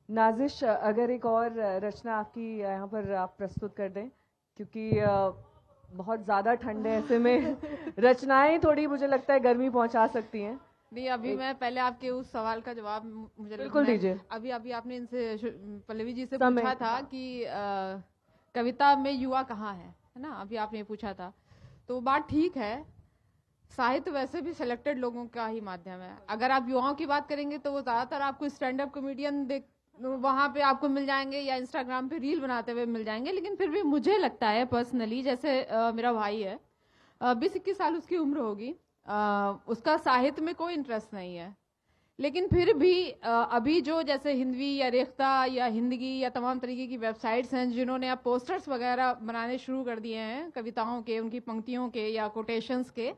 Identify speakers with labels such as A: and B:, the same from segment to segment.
A: नाजिश, अगर एक और रचना आपकी यहाँ पर आप प्रस्तुत कर दें, क्योंकि बहुत ज़्यादा ठंड है, ऐसे में रचनाएं थोड़ी मुझे लगता है गर्मी पहुंचा सकती हैं।
B: नहीं, अभी मैं पहले आपके उस सवाल का जवाब मुझे
A: बिल्कुल दीजिए।
B: अभी अभी आपने इनसे पल्लवी जी से
A: समय
B: पूछा था कि कविता में युवा कहाँ है ना, अभी आपने पूछा था, तो बात ठीक है। साहित्य वैसे भी सिलेक्टेड लोगों का ही माध्यम है। अगर आप युवाओं की बात करेंगे तो वो ज्यादातर आपको स्टैंड अप कॉमेडियन देख वहां पे आपको मिल जाएंगे या इंस्टाग्राम पे रील बनाते हुए मिल जाएंगे। लेकिन फिर भी मुझे लगता है पर्सनली, जैसे मेरा भाई है, 20-21 साल उसकी उम्र होगी, उसका साहित्य में कोई इंटरेस्ट नहीं है, लेकिन फिर भी अभी जो जैसे हिंदवी या रेख्ता या हिंदगी या तमाम तरीके की वेबसाइट्स हैं जिन्होंने अब पोस्टर्स वगैरह बनाने शुरू कर दिए हैं कविताओं के, उनकी पंक्तियों के या कोटेशंस के,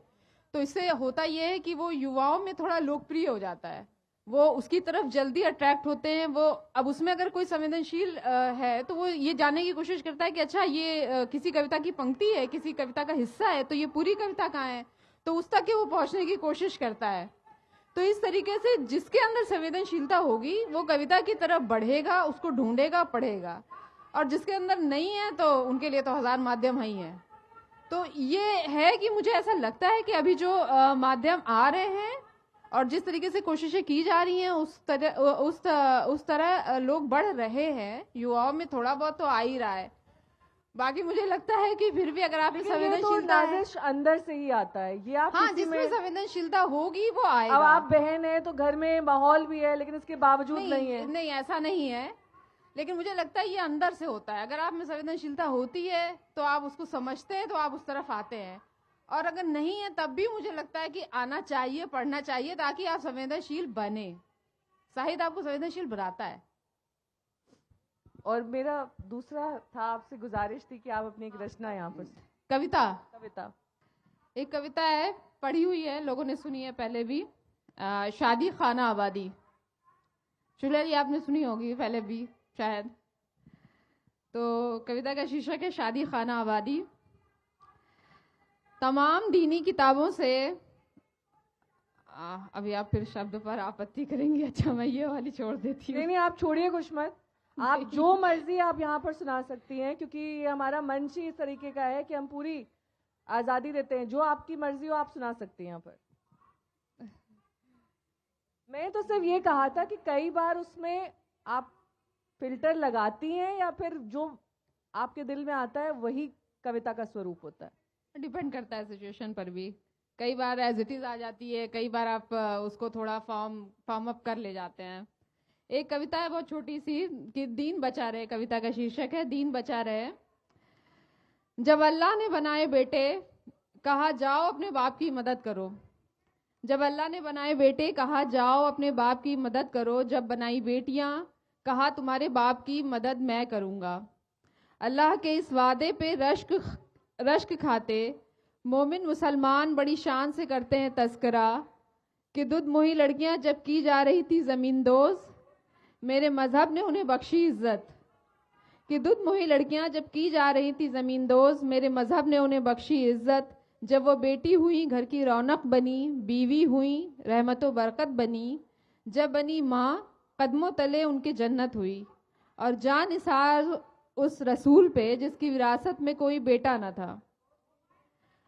B: तो इससे होता यह है कि वो युवाओं में थोड़ा लोकप्रिय हो जाता है, वो उसकी तरफ जल्दी अट्रैक्ट होते हैं। वो अब उसमें अगर कोई संवेदनशील है तो वो ये जानने की कोशिश करता है कि अच्छा ये किसी कविता की पंक्ति है, किसी कविता का हिस्सा है, तो ये पूरी कविता कहाँ है, तो उस तक वो पहुंचने की कोशिश करता है। तो इस तरीके से जिसके अंदर संवेदनशीलता होगी वो कविता की तरफ बढ़ेगा, उसको ढूंढेगा, पढ़ेगा, और जिसके अंदर नहीं है तो उनके लिए तो हजार माध्यम ही है। तो ये है कि मुझे ऐसा लगता है कि अभी जो माध्यम आ रहे हैं और जिस तरीके से कोशिशें की जा रही हैं उस तरह लोग बढ़ रहे हैं, युवाओं में थोड़ा बहुत तो आ ही रहा है। बाकी मुझे लगता है कि फिर भी अगर आप
A: संवेदनशीलता तो अंदर से ही आता है, ये आप
B: हाँ, जिसमें संवेदनशीलता होगी वो आएगा।
A: अब आप बहन है तो घर में माहौल भी है, लेकिन इसके बावजूद नहीं है।
B: नहीं, ऐसा नहीं है, लेकिन मुझे लगता है ये अंदर से होता है। अगर आप में संवेदनशीलता होती है तो आप उसको समझते हैं, तो आप उस तरफ आते हैं, और अगर नहीं है तब भी मुझे लगता है कि आना चाहिए, पढ़ना चाहिए, ताकि आप संवेदनशील बने। साहित्य आपको संवेदनशील बनाता है।
A: और मेरा दूसरा था, आपसे गुजारिश थी कि आप अपनी एक रचना यहाँ पर
B: कविता एक कविता है, पढ़ी हुई है, लोगों ने सुनी है पहले भी, शादी खाना आबादी। शुक्ला जी आपने सुनी होगी पहले भी शायद। तो कविता का शीर्षक है शादी खाना आबादी। तमाम दीनी किताबों से अभी आप फिर शब्द पर आपत्ति करेंगे, अच्छा मैं ये वाली छोड़ देती हूँ।
A: नहीं, आप छोड़िए कुछ मत, आप जो मर्जी आप यहाँ पर सुना सकती हैं, क्योंकि हमारा मंच ही इस तरीके का है कि हम पूरी आजादी देते हैं, जो आपकी मर्जी हो आप सुना सकती हैं यहाँ पर। मैं तो सिर्फ ये कहा था कि कई बार उसमें आप फिल्टर लगाती हैं या फिर जो आपके दिल में आता है वही कविता का स्वरूप होता है।
B: डिपेंड करता है सिचुएशन पर भी, कई बार एज इट इज आ जाती है, कई बार आप उसको थोड़ा फॉर्म अप कर ले जाते हैं। एक कविता है बहुत छोटी सी कि दीन बचा रहे, कविता का शीर्षक है दीन बचा रहे। जब अल्लाह ने बनाए बेटे कहा जाओ अपने बाप की मदद करो, जब अल्लाह ने बनाए बेटे कहा जाओ अपने बाप की मदद करो, जब बनाई बेटियां कहा तुम्हारे बाप की मदद मैं करूंगा। अल्लाह के इस वादे पे रश्क खाते मोमिन मुसलमान बड़ी शान से करते हैं तस्करा कि दुध मोही लड़कियां जब की जा रही थी जमींदोज, मेरे मजहब ने उन्हें बख्शी इज्जत। कि दुध मोही लड़कियां जब की जा रही थी जमींदोज, मेरे मजहब ने उन्हें बख्शी इज्जत। जब वो बेटी हुई घर की रौनक बनी, बीवी हुई रहमतो बरकत बनी, जब बनी माँ कदमों तले उनके जन्नत हुई। और जान निसार उस रसूल पे जिसकी विरासत में कोई बेटा न था।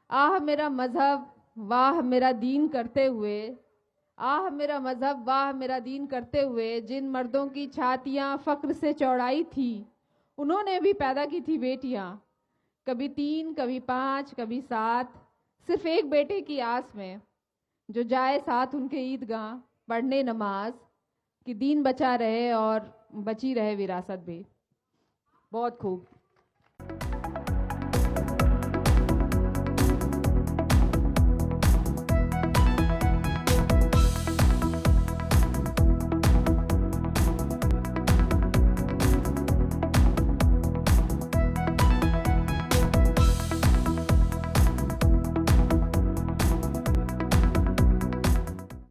B: आह मेरा मजहब वाह मेरा दीन करते हुए, आह मेरा मजहब वाह मेरा दीन करते हुए, जिन मर्दों की छातियां फक्र से चौड़ाई थी उन्होंने भी पैदा की थी बेटियां, कभी 3 कभी 5 कभी 7, सिर्फ एक बेटे की आस में जो जाए साथ उनके ईदगाह पढ़ने नमाज, कि दीन बचा रहे और बची रहे विरासत भी।
A: बहुत खूब।